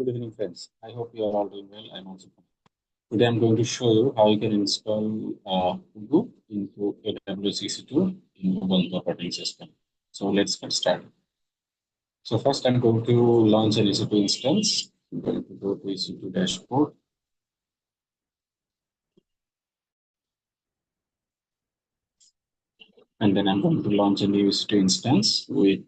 Good evening, friends. I hope you are all doing well. I'm also fine. Today I'm going to show you how you can install Ubuntu into AWS EC2 in Ubuntu operating system. So let's get started. So first I'm going to launch an EC2 instance. I'm going to go to EC2 dashboard. And then I'm going to launch a new EC2 instance with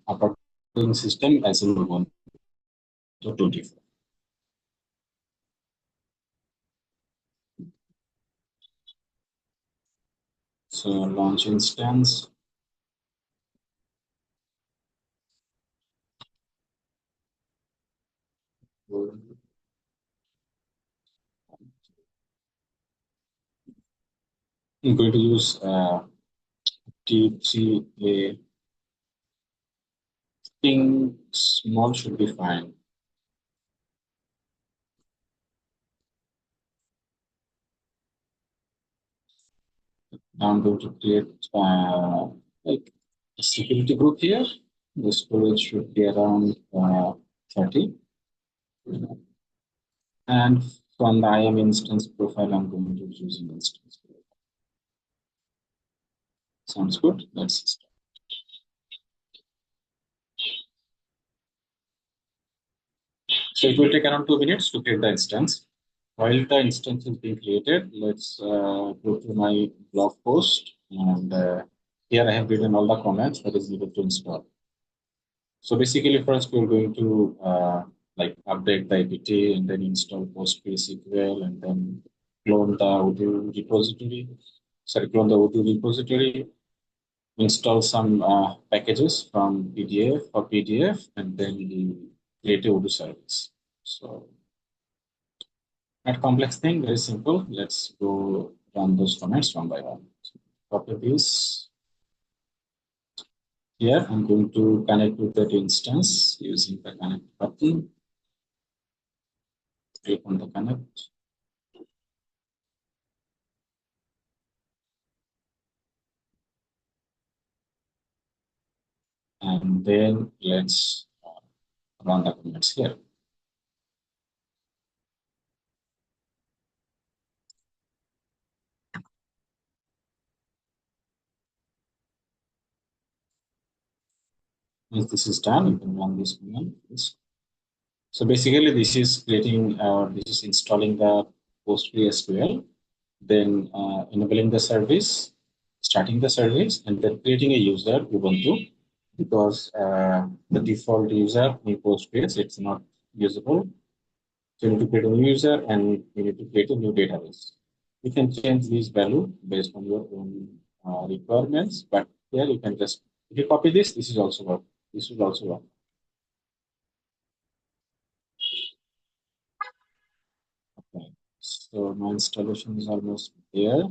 operating system as in Ubuntu 24. So launch instance. I'm going to use T3A. Think small should be fine. Now I'm going to create like a security group here. The storage should be around 30. And from the IAM instance profile, I'm going to use an instance. Sounds good. Let's start. So it will take around 2 minutes to create the instance. While the instance is being created, let's go to my blog post. And here I have written all the comments that is needed to install. So basically, first we're going to like update the apt and then install PostgreSQL and then clone the Odoo repository. Sorry, clone the Odoo repository. Install some packages from PDF, and then the create a Odoo service. So not complex thing, very simple. Let's go run those comments one by one. So, copy this. Here I'm going to connect with that instance using the connect button. Click on the connect. And then let's run the comments here. Once this is done, you can run this command. So basically, this is creating this is installing the PostgreSQL, then enabling the service, starting the service, and then creating a user Ubuntu because the default user in Postgres it's not usable. So you need to create a new user and you need to create a new database. You can change this value based on your own requirements, but here you can just if you copy this, this is also work. This will also work. Okay. So my installation is almost there.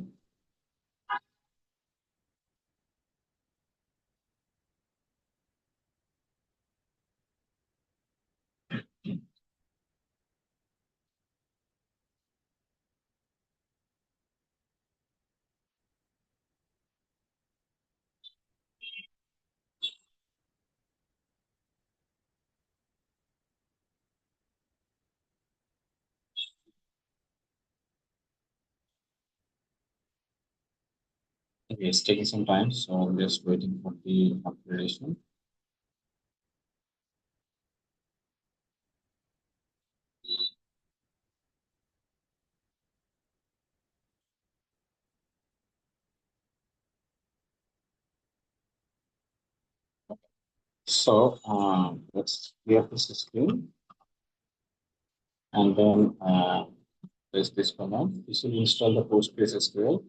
Okay, it's taking some time, so I'm just waiting for the upgradation. So let's clear this screen and then there's this command. This will install the PostgreSQL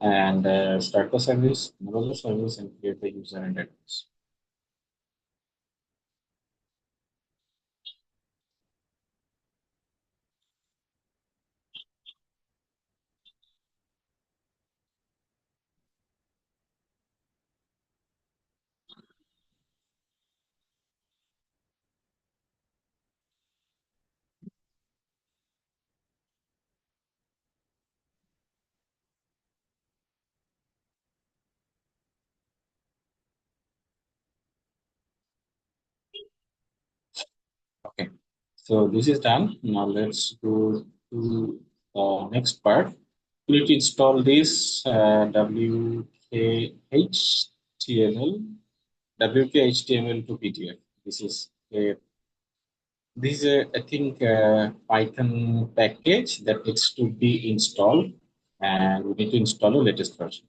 and start the service, enable the service, and create the user and database. So this is done. Now let's go to the next part. We need to install this WKHTML, WKHTML to PDF. This is a I think Python package that needs to be installed, and we need to install the latest version.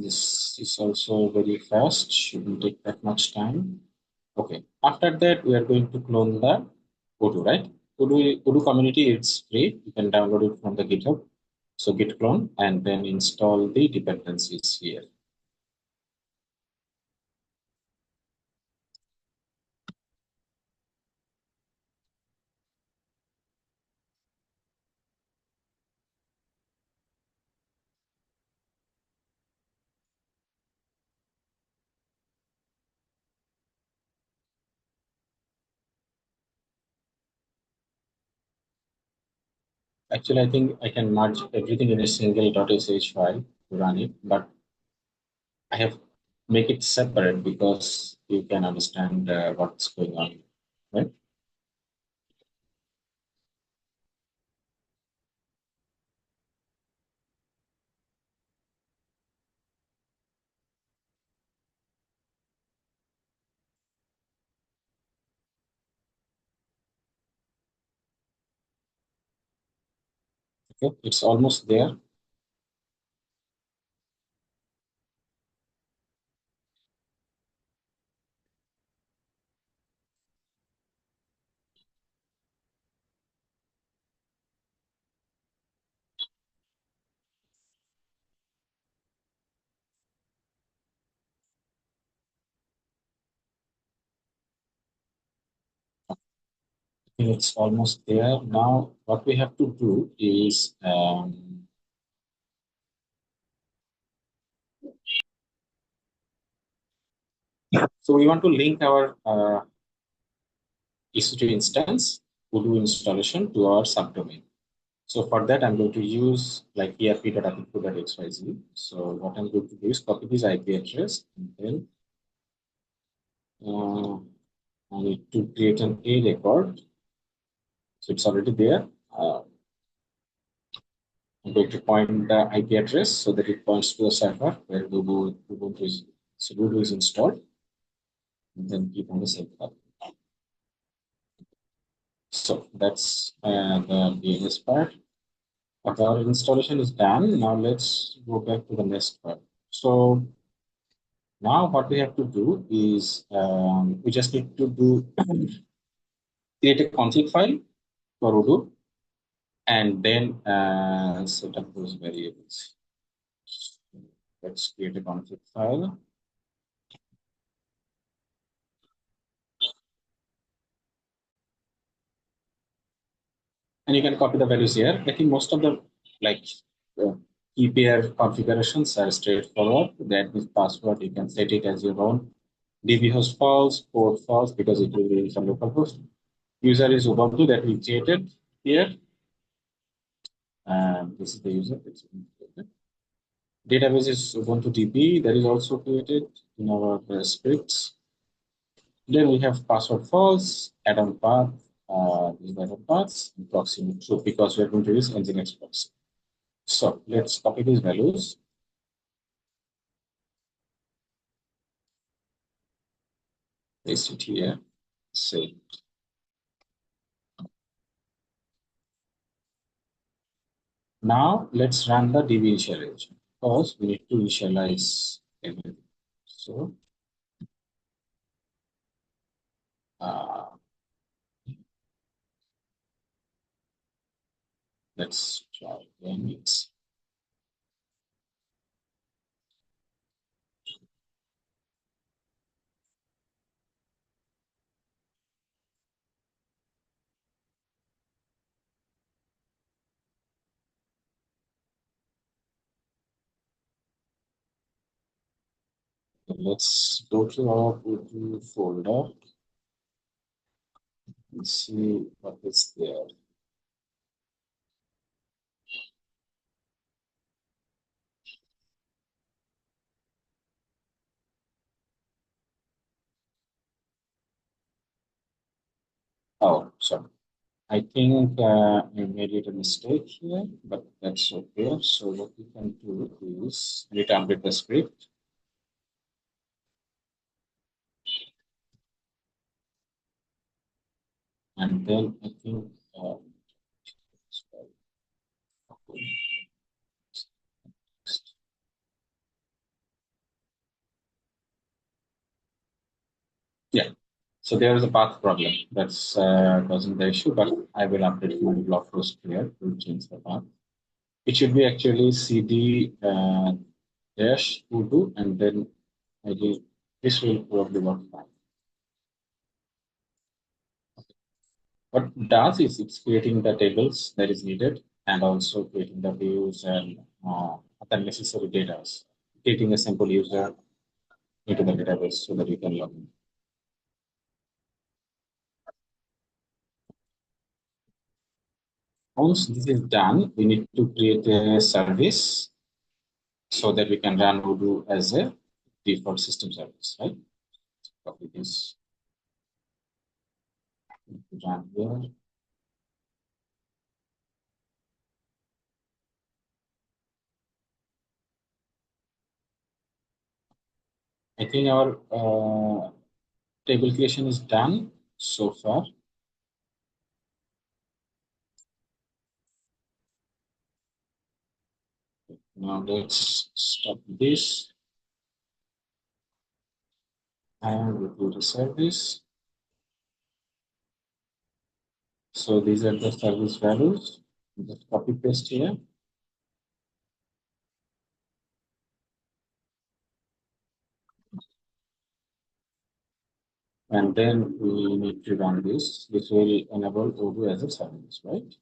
This is also very fast, shouldn't take that much time. Okay, after that, we are going to clone the Odoo, right? Odoo community, it's free. You can download it from the GitHub. So git clone and then install the dependencies here. Actually, I think I can merge everything in a single .sh file to run it, but I have make it separate because you can understand what's going on, right? Okay, it's almost there. I think it's almost there. Now, what we have to do is so we want to link our EC2 instance Odoo installation to our subdomain. So for that, I'm going to use like erp.info.xyz. So what I'm going to do is copy this IP address and then uh, I need to create an A record. So it's already there. I'm going to point the IP address so that it points to a server where Ubuntu is installed. And then click on the save button. So that's the DNS part. Okay, our installation is done. Now let's go back to the next part. So now what we have to do is we just need to do create a config file for Odoo and then set up those variables. Let's create a config file. And you can copy the values here. I think most of the like key pair configurations are straightforward. That means password, you can set it as your own. DB host false, port false because it will be some local host. User is Ubuntu that we created here. And this is the user. Database is Ubuntu DB that is also created in our scripts. Then we have password false, add-on path, these add-on paths, and proxy true because we are going to use Nginx proxy. So let's copy these values. Paste it here. Save. Now let's run the DB initialization because we need to initialize everything. So uh, let's try Nginx. Let's go to our Odoo folder and see what is there. I think I made it a mistake here, but that's okay. So what we can do is retemplate the script, and then I think yeah. So there is a path problem that's causing the issue, but I will update my blog post here to change the path. It should be actually cd dash Odoo, and then I think this will probably work fine. What it does is it's creating the tables that is needed and also creating the views and other necessary data. Creating a simple user into the database so that you can log in. Once this is done, we need to create a service so that we can run Odoo as a default system service, right? Copy this, run here. I think our table creation is done so far. Now let's stop this and go to the service. So these are the service values. Just copy paste here. And then we need to run this. This will enable Odoo as a service, right?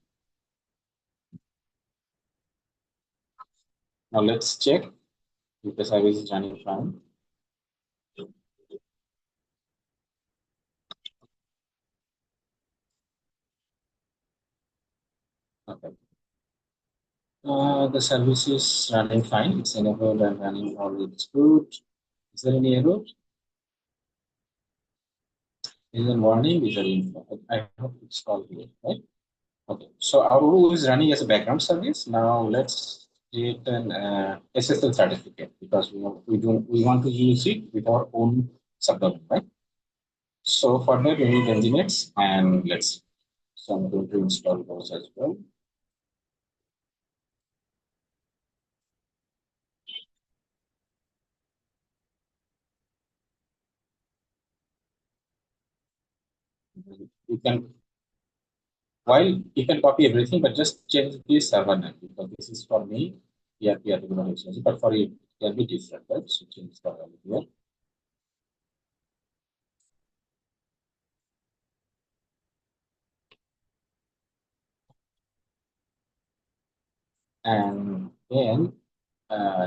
Now let's check if the service is running fine. Okay. The service is running fine. It's enabled and running all it's good. Is there any error? Is there warning? Is there info? I hope it's all here, right? Okay. So our Odoo is running as a background service. Now let's create an SSL certificate because we want to use it with our own subdomain, right? So for that we need Nginx, and let's so I'm going to install those as well. You can while you can copy everything, but just change the server name because this is for me. ERP artificial, but for you it can be different, right? So change the value here. And then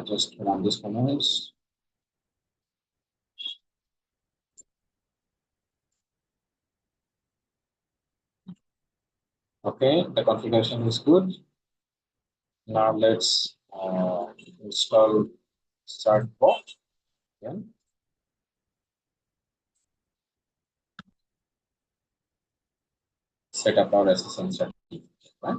just run this commands. Okay, the configuration is good. Now let's install Startbot. Then set up our SSL certificate. Right?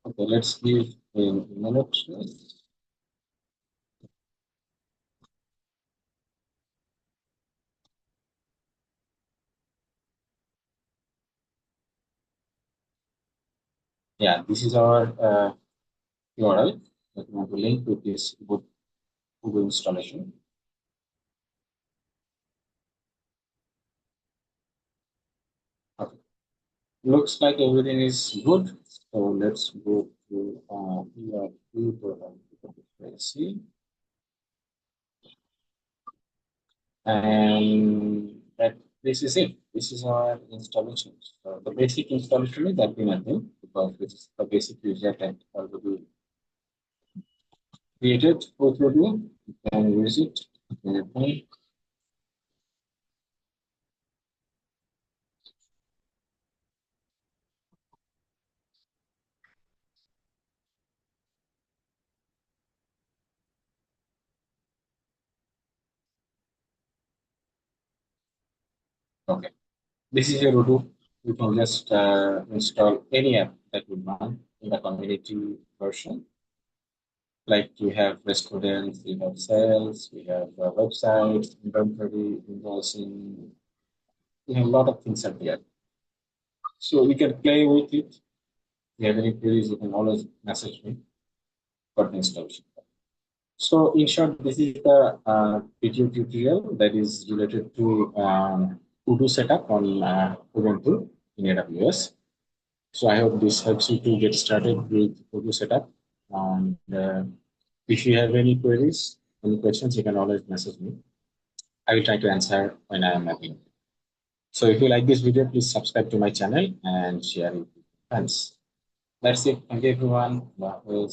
Okay, let's give an email address. Yeah, this is our URL that we want to link to this Ubuntu installation. Okay. Looks like everything is good. So let's go to ERP. And that this is it. This is our installation. So the basic installation is that we nothing because this is the basic user that already created. What we do, you can use it. Okay. This is your Odoo. You can just install any app that would run in the community version. Like you have restaurants, you have sales, we have websites, inventory, invoicing. We have a lot of things up here. So you can play with it. If you have any queries, you can always message me for the installation. So in short, this is the video tutorial that is related to Odoo setup on Ubuntu in AWS. So I hope this helps you to get started with Odoo setup. And if you have any queries, any questions, you can always message me. I will try to answer when I am available. So if you like this video, please subscribe to my channel and share it with friends. That's it. Thank you everyone. Bye.